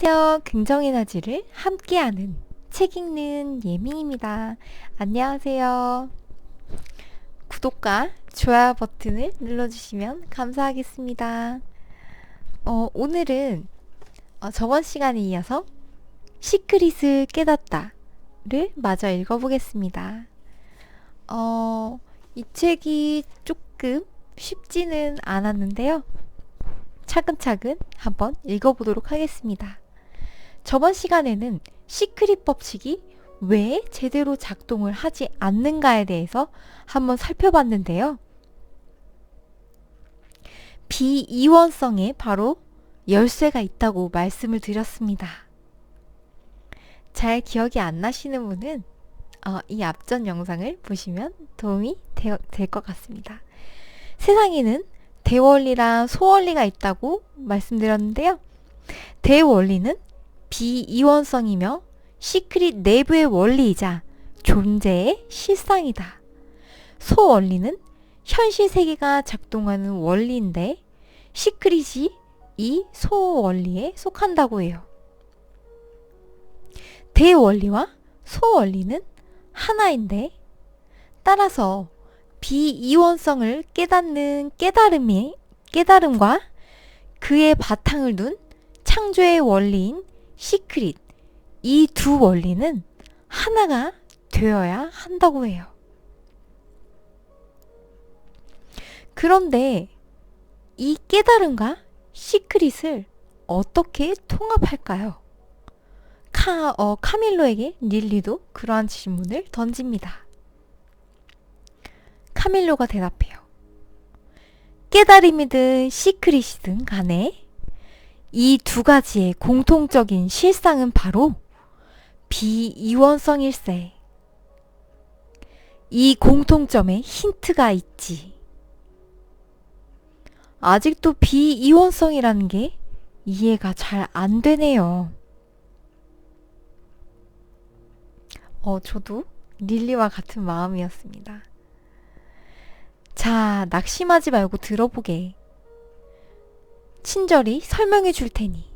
안녕하세요. 긍정 에너지를 함께하는 책 읽는 예민입니다. 안녕하세요. 구독과 좋아요 버튼을 눌러주시면 감사하겠습니다. 오늘은 저번 시간에 이어서 시크릿을 깨닫다를 마저 읽어보겠습니다. 이 책이 조금 쉽지는 않았는데요. 차근차근 한번 읽어보도록 하겠습니다. 저번 시간에는 시크릿 법칙이 왜 제대로 작동을 하지 않는가에 대해서 한번 살펴봤는데요. 비이원성에 바로 열쇠가 있다고 말씀을 드렸습니다. 잘 기억이 안 나시는 분은 이 앞전 영상을 보시면 도움이 될 것 같습니다. 세상에는 대원리랑 소원리가 있다고 말씀드렸는데요. 대원리는 비이원성이며 시크릿 내부의 원리이자 존재의 실상이다. 소원리는 현실 세계가 작동하는 원리인데 시크릿이 이 소원리에 속한다고 해요. 대원리와 소원리는 하나인데 따라서 비이원성을 깨닫는 깨달음과 그의 바탕을 둔 창조의 원리인 시크릿, 이 두 원리는 하나가 되어야 한다고 해요. 그런데 이 깨달음과 시크릿을 어떻게 통합할까요? 카밀로에게 릴리도 그러한 질문을 던집니다. 카밀로가 대답해요. 깨달음이든 시크릿이든 간에 이 두 가지의 공통적인 실상은 바로 비이원성일세. 이 공통점에 힌트가 있지. 아직도 비이원성이라는 게 이해가 잘 안 되네요. 저도 릴리와 같은 마음이었습니다. 자, 낙심하지 말고 들어보게. 친절히 설명해 줄 테니.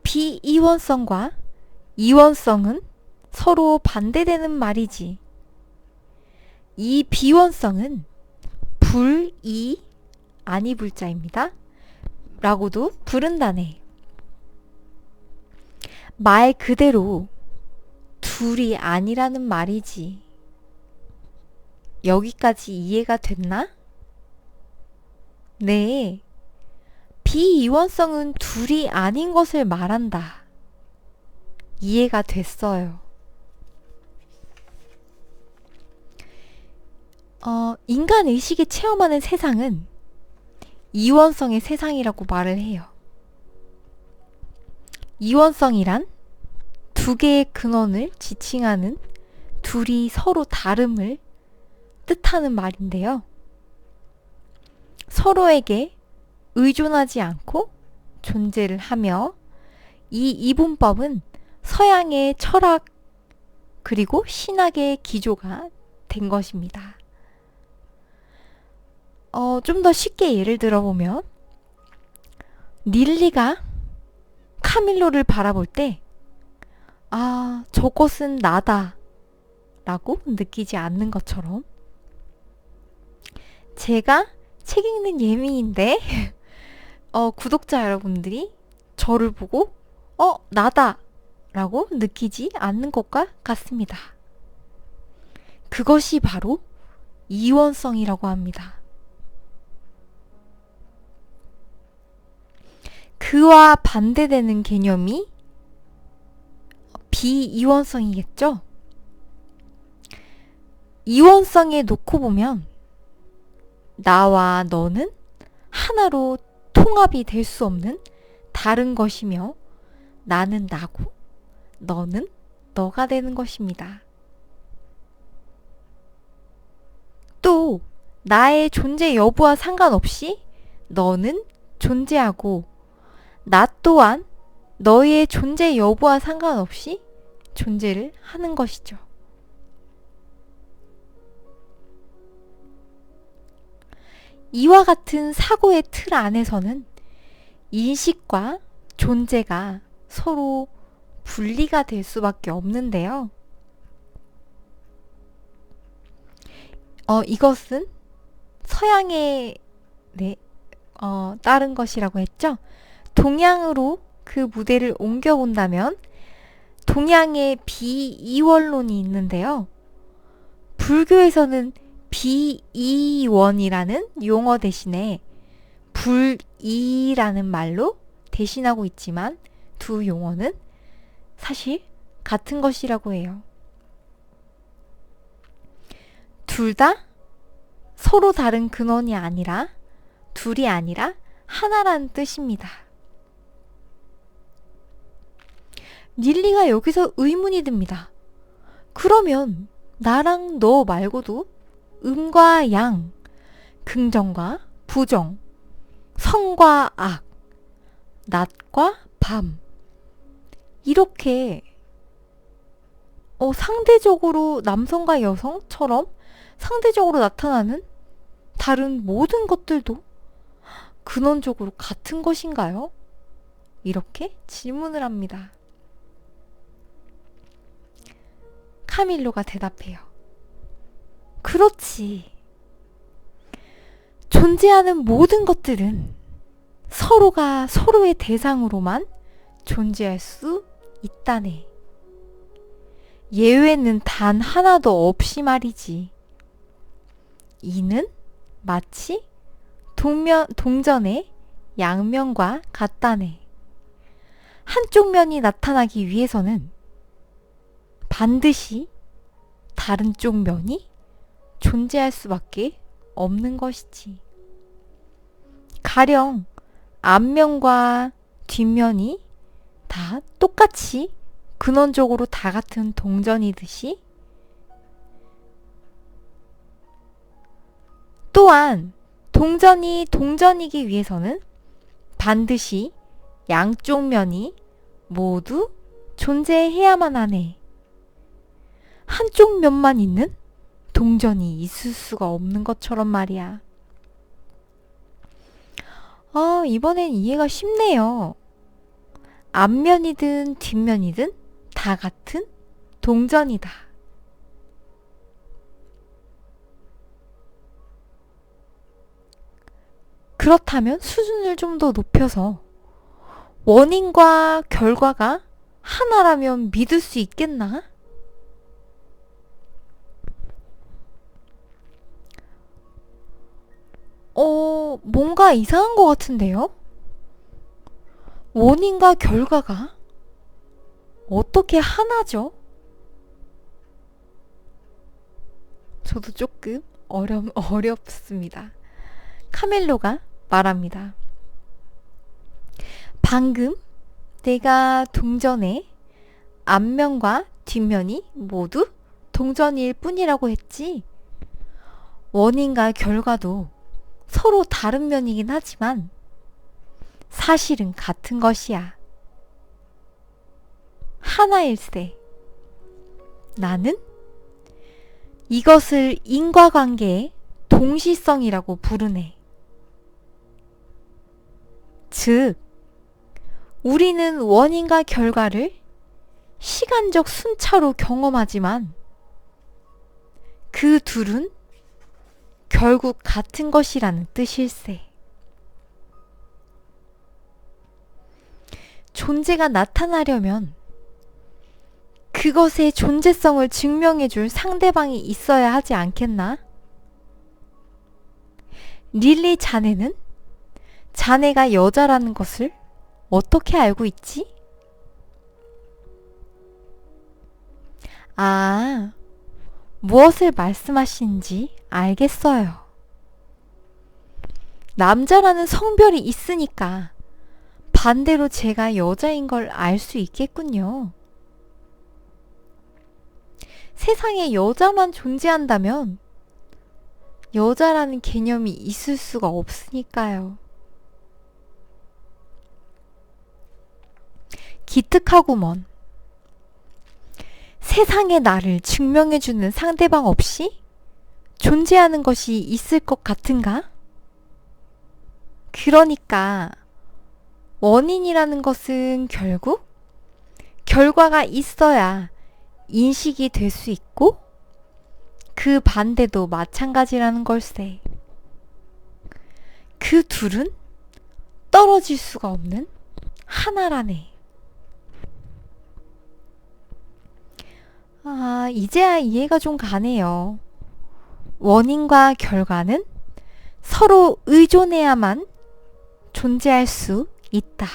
비이원성과 이원성은 서로 반대되는 말이지. 이 비원성은 불이 아니 불자입니다. 라고도 부른다네. 말 그대로 둘이 아니라는 말이지. 여기까지 이해가 됐나? 네. 비이원성은 둘이 아닌 것을 말한다. 이해가 됐어요. 인간 의식이 체험하는 세상은 이원성의 세상이라고 말을 해요. 이원성이란 두 개의 근원을 지칭하는 둘이 서로 다름을 뜻하는 말인데요. 서로에게 의존하지 않고 존재를 하며 이 이분법은 서양의 철학 그리고 신학의 기조가 된 것입니다. 좀 더 쉽게 예를 들어보면 릴리가 카밀로를 바라볼 때 저것은 나다 라고 느끼지 않는 것처럼 제가 책 읽는 예민인데 구독자 여러분들이 저를 보고 나다 라고 느끼지 않는 것과 같습니다. 그것이 바로 이원성이라고 합니다. 그와 반대되는 개념이 비이원성이겠죠? 이원성에 놓고 보면 나와 너는 하나로 통합이 될 수 없는 다른 것이며 나는 나고 너는 너가 되는 것입니다. 또 나의 존재 여부와 상관없이 너는 존재하고 나 또한 너의 존재 여부와 상관없이 존재를 하는 것이죠. 이와 같은 사고의 틀 안에서는 인식과 존재가 서로 분리가 될 수밖에 없는데요. 이것은 서양에 따른 것이라고 했죠. 동양으로 그 무대를 옮겨본다면 동양의 비이원론이 있는데요. 불교에서는 비이원이라는 용어 대신에 불이라는 말로 대신하고 있지만 두 용어는 사실 같은 것이라고 해요. 둘 다 서로 다른 근원이 아니라 둘이 아니라 하나라는 뜻입니다. 릴리가 여기서 의문이 듭니다. 그러면 나랑 너 말고도 음과 양, 긍정과 부정, 선과 악, 낮과 밤 이렇게 상대적으로 남성과 여성처럼 상대적으로 나타나는 다른 모든 것들도 근원적으로 같은 것인가요? 이렇게 질문을 합니다. 카밀로가 대답해요. 그렇지. 존재하는 모든 것들은 서로가 서로의 대상으로만 존재할 수 있다네. 예외는 단 하나도 없이 말이지. 이는 마치 동전의 양면과 같다네. 한쪽 면이 나타나기 위해서는 반드시 다른 쪽 면이 존재할 수밖에 없는 것이지. 가령 앞면과 뒷면이 다 똑같이 근원적으로 다 같은 동전이듯이 또한 동전이 동전이기 위해서는 반드시 양쪽 면이 모두 존재해야만 하네. 한쪽 면만 있는 동전이 있을 수가 없는 것처럼 말이야. 이번엔 이해가 쉽네요. 앞면이든 뒷면이든 다 같은 동전이다. 그렇다면 수준을 좀 더 높여서 원인과 결과가 하나라면 믿을 수 있겠나? 뭔가 이상한 것 같은데요? 원인과 결과가 어떻게 하나죠? 저도 조금 어렵습니다. 카멜로가 말합니다. 방금 내가 동전의 앞면과 뒷면이 모두 동전일 뿐이라고 했지. 원인과 결과도 서로 다른 면이긴 하지만 사실은 같은 것이야. 하나일세. 나는 이것을 인과관계의 동시성이라고 부르네. 즉, 우리는 원인과 결과를 시간적 순차로 경험하지만 그 둘은 결국 같은 것이라는 뜻일세. 존재가 나타나려면 그것의 존재성을 증명해줄 상대방이 있어야 하지 않겠나? 릴리 자네는 자네가 여자라는 것을 어떻게 알고 있지? 무엇을 말씀하시는지 알겠어요. 남자라는 성별이 있으니까 반대로 제가 여자인 걸 알 수 있겠군요. 세상에 여자만 존재한다면 여자라는 개념이 있을 수가 없으니까요. 기특하구먼. 세상에 나를 증명해주는 상대방 없이 존재하는 것이 있을 것 같은가? 그러니까 원인이라는 것은 결국 결과가 있어야 인식이 될 수 있고 그 반대도 마찬가지라는 걸세. 그 둘은 떨어질 수가 없는 하나라네. 이제야 이해가 좀 가네요. 원인과 결과는 서로 의존해야만 존재할 수 있다.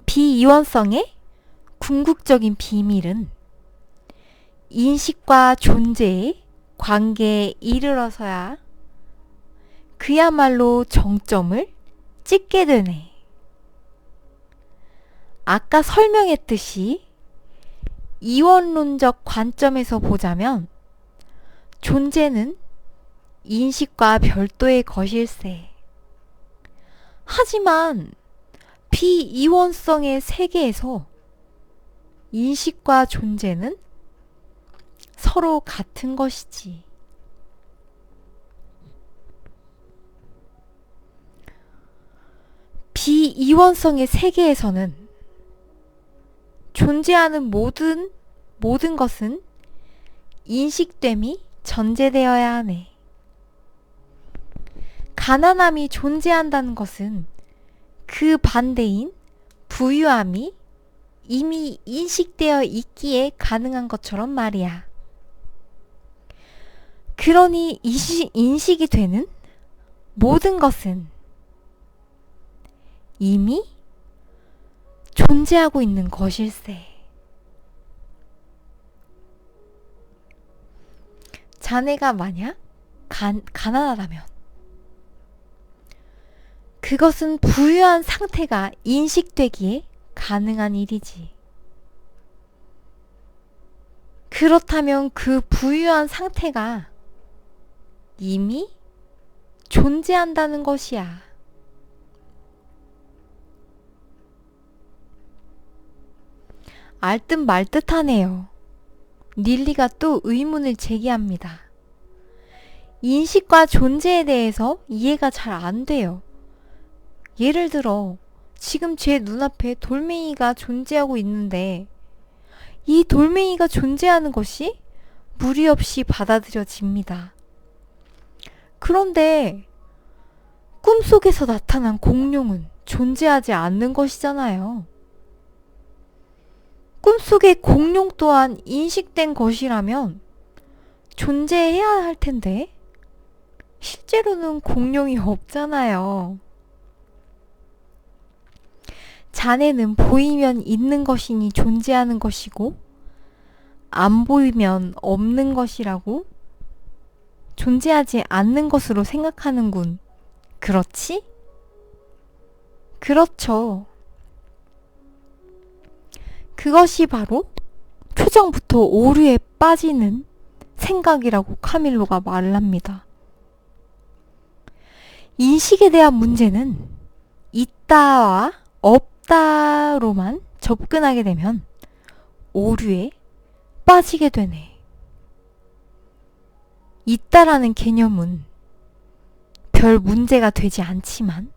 비이원성의 궁극적인 비밀은 인식과 존재의 관계에 이르러서야 그야말로 정점을 찍게 되네. 아까 설명했듯이 이원론적 관점에서 보자면 존재는 인식과 별도의 것일세. 하지만 비이원성의 세계에서 인식과 존재는 서로 같은 것이지. 비이원성의 세계에서는 존재하는 모든 것은 인식됨이 전제되어야 하네. 가난함이 존재한다는 것은 그 반대인 부유함이 이미 인식되어 있기에 가능한 것처럼 말이야. 그러니 인식이 되는 모든 것은 이미 존재하고 있는 것일세. 자네가 만약 가난하다면 그것은 부유한 상태가 인식되기에 가능한 일이지. 그렇다면 그 부유한 상태가 이미 존재한다는 것이야. 알듯 말듯하네요. 닐리가 또 의문을 제기합니다. 인식과 존재에 대해서 이해가 잘 안 돼요. 예를 들어 지금 제 눈앞에 돌멩이가 존재하고 있는데 이 돌멩이가 존재하는 것이 무리 없이 받아들여집니다. 그런데 꿈속에서 나타난 공룡은 존재하지 않는 것이잖아요. 꿈속의 공룡 또한 인식된 것이라면 존재해야 할 텐데 실제로는 공룡이 없잖아요. 자네는 보이면 있는 것이니 존재하는 것이고 안 보이면 없는 것이라고 존재하지 않는 것으로 생각하는군. 그렇지? 그렇죠. 그것이 바로 초정부터 오류에 빠지는 생각이라고 카밀로가 말을 합니다. 인식에 대한 문제는 있다와 없다로만 접근하게 되면 오류에 빠지게 되네. 있다라는 개념은 별 문제가 되지 않지만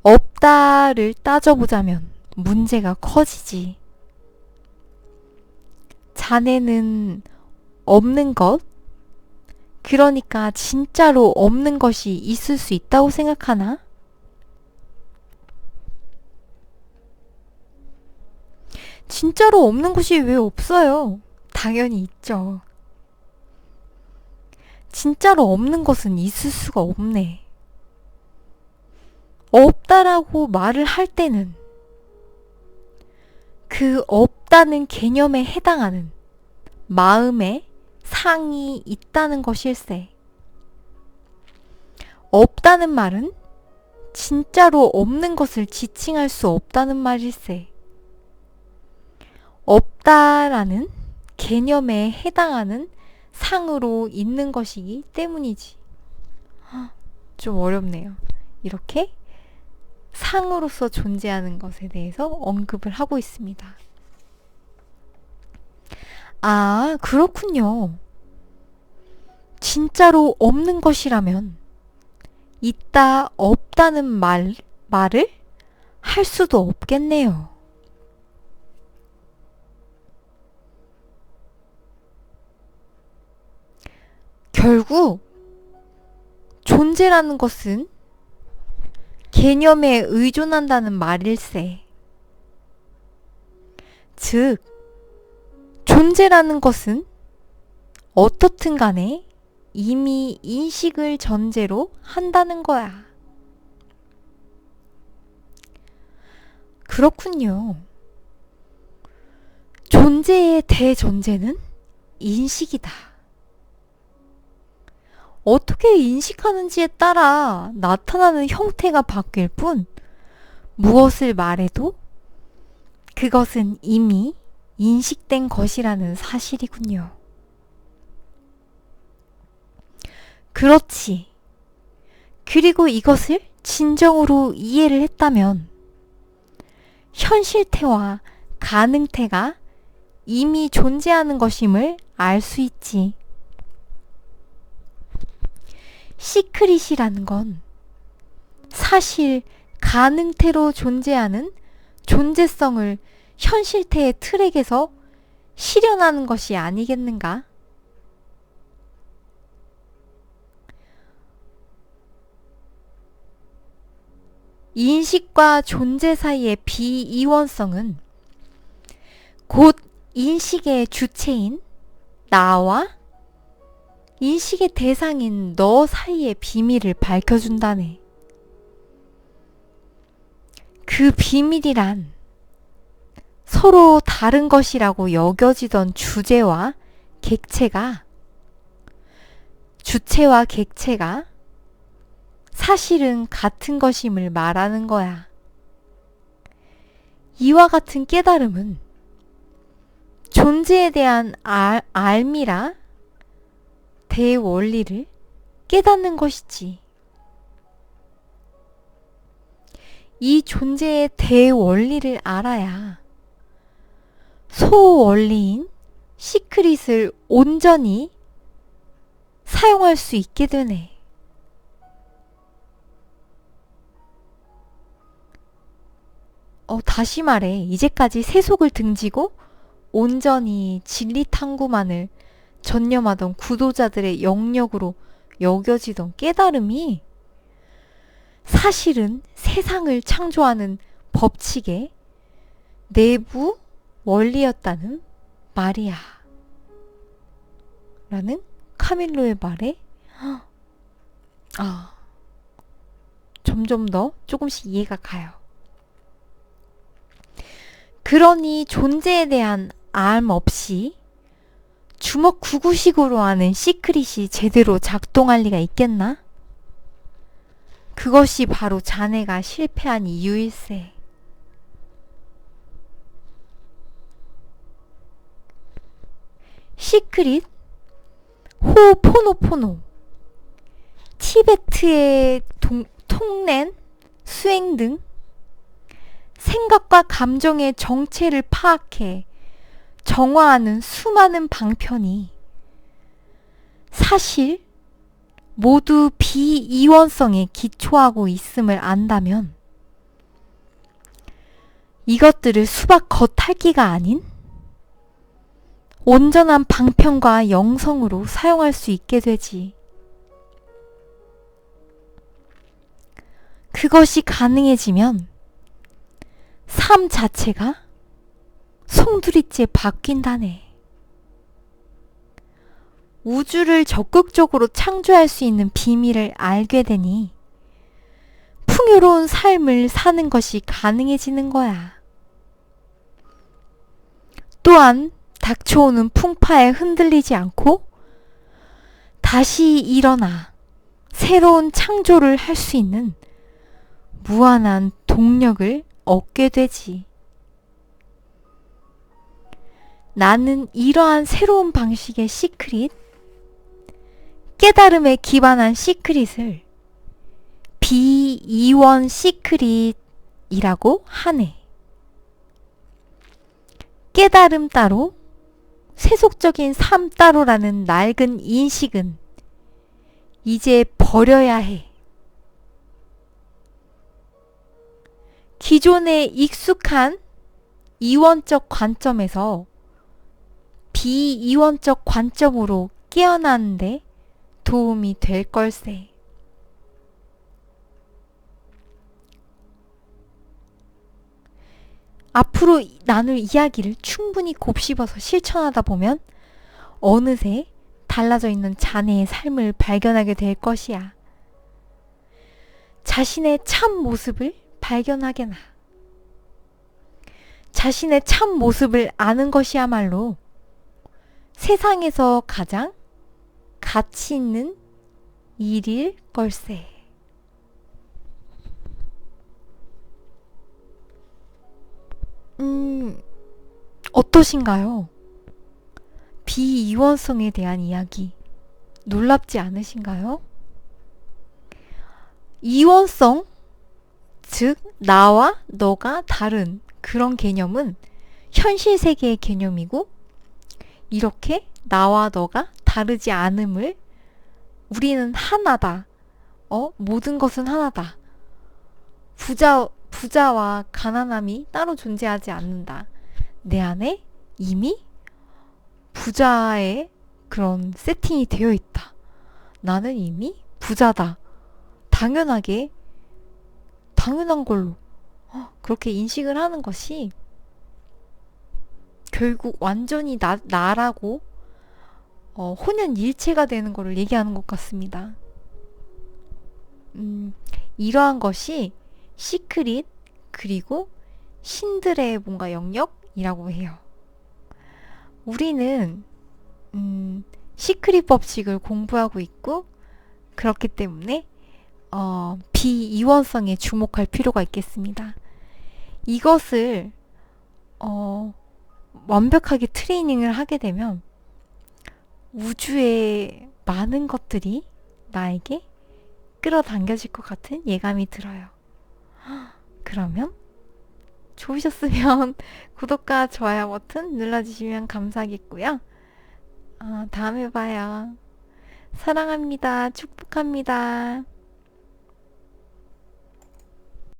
없다를 따져보자면 문제가 커지지. 자네는 없는 것, 그러니까 진짜로 없는 것이 있을 수 있다고 생각하나? 진짜로 없는 것이 왜 없어요? 당연히 있죠. 진짜로 없는 것은 있을 수가 없네. 없다라고 말을 할 때는 그 없다는 개념에 해당하는 마음의 상이 있다는 것일세. 없다는 말은 진짜로 없는 것을 지칭할 수 없다는 말일세. 없다라는 개념에 해당하는 상으로 있는 것이기 때문이지. 좀 어렵네요. 이렇게 상으로서 존재하는 것에 대해서 언급을 하고 있습니다. 아, 그렇군요. 진짜로 없는 것이라면 있다 없다는 말을 할 수도 없겠네요. 결국 존재라는 것은 개념에 의존한다는 말일세. 즉, 존재라는 것은 어떻든 간에 이미 인식을 전제로 한다는 거야. 그렇군요. 존재의 대전제는 인식이다. 어떻게 인식하는지에 따라 나타나는 형태가 바뀔 뿐 무엇을 말해도 그것은 이미 인식된 것이라는 사실이군요. 그렇지. 그리고 이것을 진정으로 이해를 했다면 현실태와 가능태가 이미 존재하는 것임을 알 수 있지. 시크릿이라는 건 사실 가능태로 존재하는 존재성을 현실태의 틀에게서 실현하는 것이 아니겠는가? 인식과 존재 사이의 비이원성은 곧 인식의 주체인 나와 인식의 대상인 너 사이의 비밀을 밝혀준다네. 그 비밀이란 서로 다른 것이라고 여겨지던 주체와 객체가 사실은 같은 것임을 말하는 거야. 이와 같은 깨달음은 존재에 대한 알미라 대원리를 깨닫는 것이지. 이 존재의 대원리를 알아야 소원리인 시크릿을 온전히 사용할 수 있게 되네. 다시 말해, 이제까지 세속을 등지고 온전히 진리 탐구만을 전념하던 구도자들의 영역으로 여겨지던 깨달음이 사실은 세상을 창조하는 법칙의 내부 원리였다는 말이야. 라는 카밀로의 말에 점점 더 조금씩 이해가 가요. 그러니 존재에 대한 알 없이 주먹구구식으로 하는 시크릿이 제대로 작동할 리가 있겠나? 그것이 바로 자네가 실패한 이유일세. 시크릿, 호포노포노, 티베트의 통렌, 수행 등 생각과 감정의 정체를 파악해 정화하는 수많은 방편이 사실 모두 비이원성에 기초하고 있음을 안다면 이것들을 수박 겉핥기가 아닌 온전한 방편과 영성으로 사용할 수 있게 되지. 그것이 가능해지면 삶 자체가 송두리째 바뀐다네. 우주를 적극적으로 창조할 수 있는 비밀을 알게 되니 풍요로운 삶을 사는 것이 가능해지는 거야. 또한 닥쳐오는 풍파에 흔들리지 않고 다시 일어나 새로운 창조를 할 수 있는 무한한 동력을 얻게 되지. 나는 이러한 새로운 방식의 시크릿, 깨달음에 기반한 시크릿을 비이원 시크릿이라고 하네. 깨달음 따로, 세속적인 삶 따로라는 낡은 인식은 이제 버려야 해. 기존의 익숙한 이원적 관점에서 비이원적 관점으로 깨어나는데 도움이 될 걸세. 앞으로 나눌 이야기를 충분히 곱씹어서 실천하다 보면 어느새 달라져 있는 자네의 삶을 발견하게 될 것이야. 자신의 참 모습을 발견하게나. 자신의 참 모습을 아는 것이야말로 세상에서 가장 가치 있는 일일 걸세. 어떠신가요? 비이원성에 대한 이야기 놀랍지 않으신가요? 이원성, 즉 나와 너가 다른 그런 개념은 현실 세계의 개념이고, 이렇게 나와 너가 다르지 않음을 우리는 하나다. 모든 것은 하나다. 부자와 가난함이 따로 존재하지 않는다. 내 안에 이미 부자의 그런 세팅이 되어 있다. 나는 이미 부자다. 당연한 걸로 그렇게 인식을 하는 것이 결국 완전히 나라고 혼연일체가 되는 것을 얘기하는 것 같습니다. 이러한 것이 시크릿 그리고 신들의 뭔가 영역이라고 해요. 우리는 시크릿 법칙을 공부하고 있고, 그렇기 때문에 비이원성에 주목할 필요가 있겠습니다. 이것을 완벽하게 트레이닝을 하게 되면 우주의 많은 것들이 나에게 끌어당겨질 것 같은 예감이 들어요. 그러면 좋으셨으면 구독과 좋아요 버튼 눌러주시면 감사하겠고요. 다음에 봐요. 사랑합니다. 축복합니다.